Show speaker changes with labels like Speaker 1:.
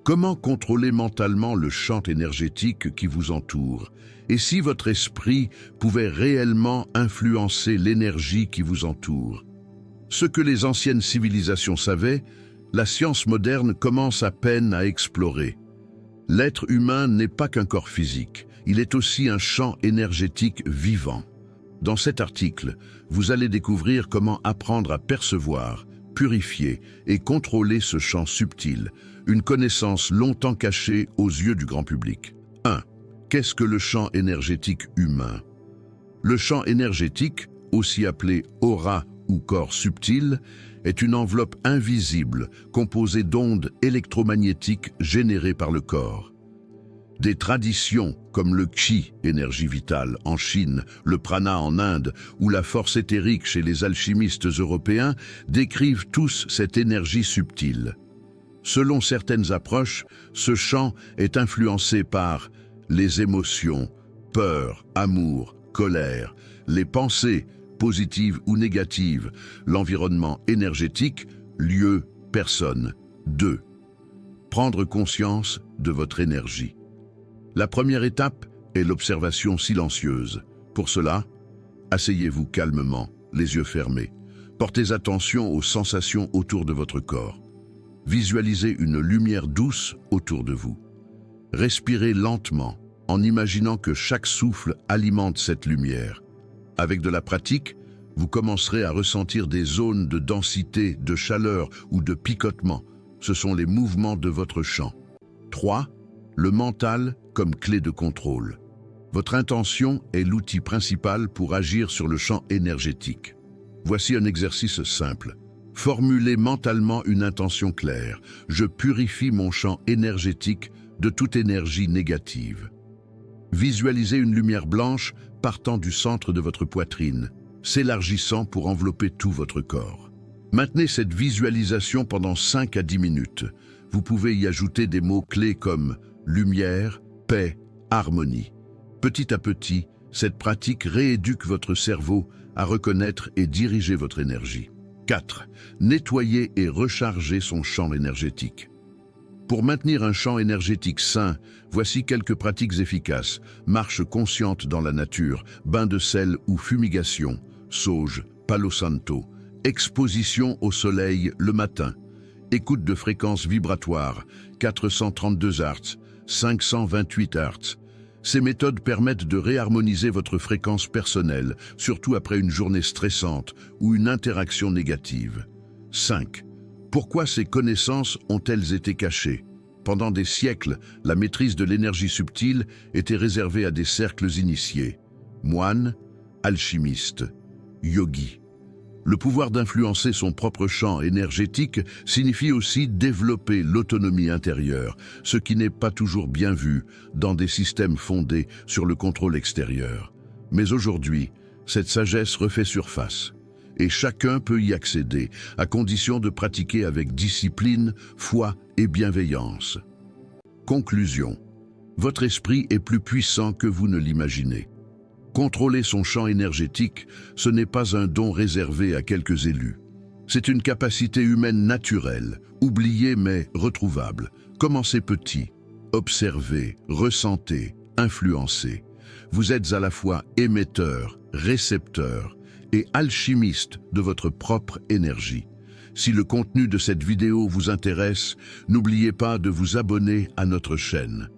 Speaker 1: Comment contrôler mentalement le champ énergétique qui vous entoure? Et si votre esprit pouvait réellement influencer l'énergie qui vous entoure? Ce que les anciennes civilisations savaient, la science moderne commence à peine à explorer. L'être humain n'est pas qu'un corps physique, il est aussi un champ énergétique vivant. Dans cet article, vous allez découvrir comment apprendre à percevoir, purifier et contrôler ce champ subtil, une connaissance longtemps cachée aux yeux du grand public. 1. Qu'est-ce que le champ énergétique humain? Le champ énergétique, aussi appelé aura ou corps subtil, est une enveloppe invisible composée d'ondes électromagnétiques générées par le corps. Des traditions comme le Qi, énergie vitale, en Chine, le prana en Inde ou la force éthérique chez les alchimistes européens décrivent tous cette énergie subtile. Selon certaines approches, ce champ est influencé par les émotions, peur, amour, colère, les pensées, positives ou négatives, l'environnement énergétique, lieu, personne. 2. Prendre conscience de votre énergie. La première étape est l'observation silencieuse. Pour cela, asseyez-vous calmement, les yeux fermés. Portez attention aux sensations autour de votre corps. Visualisez une lumière douce autour de vous. Respirez lentement, en imaginant que chaque souffle alimente cette lumière. Avec de la pratique, vous commencerez à ressentir des zones de densité, de chaleur ou de picotement. Ce sont les mouvements de votre champ. 3. Le mental comme clé de contrôle. Votre intention est l'outil principal pour agir sur le champ énergétique. Voici un exercice simple. Formulez mentalement une intention claire. Je purifie mon champ énergétique de toute énergie négative. Visualisez une lumière blanche partant du centre de votre poitrine, s'élargissant pour envelopper tout votre corps. Maintenez cette visualisation pendant 5 à 10 minutes. Vous pouvez y ajouter des mots-clés comme lumière, paix, harmonie. Petit à petit, cette pratique rééduque votre cerveau à reconnaître et diriger votre énergie. 4. Nettoyer et recharger son champ énergétique. Pour maintenir un champ énergétique sain, voici quelques pratiques efficaces. Marche consciente dans la nature, bain de sel ou fumigation, sauge, palo santo, exposition au soleil le matin, écoute de fréquences vibratoires, 432 Hz, 528 Hz. Ces méthodes permettent de réharmoniser votre fréquence personnelle, surtout après une journée stressante ou une interaction négative. 5. Pourquoi ces connaissances ont-elles été cachées? Pendant des siècles, la maîtrise de l'énergie subtile était réservée à des cercles initiés. Moines, alchimistes, yogis. Le pouvoir d'influencer son propre champ énergétique signifie aussi développer l'autonomie intérieure, ce qui n'est pas toujours bien vu dans des systèmes fondés sur le contrôle extérieur. Mais aujourd'hui, cette sagesse refait surface. Et chacun peut y accéder, à condition de pratiquer avec discipline, foi et bienveillance. Conclusion. Votre esprit est plus puissant que vous ne l'imaginez. Contrôler son champ énergétique, ce n'est pas un don réservé à quelques élus. C'est une capacité humaine naturelle, oubliée mais retrouvable. Commencez petit, observez, ressentez, influencez. Vous êtes à la fois émetteur, récepteur et alchimiste de votre propre énergie. Si le contenu de cette vidéo vous intéresse, n'oubliez pas de vous abonner à notre chaîne.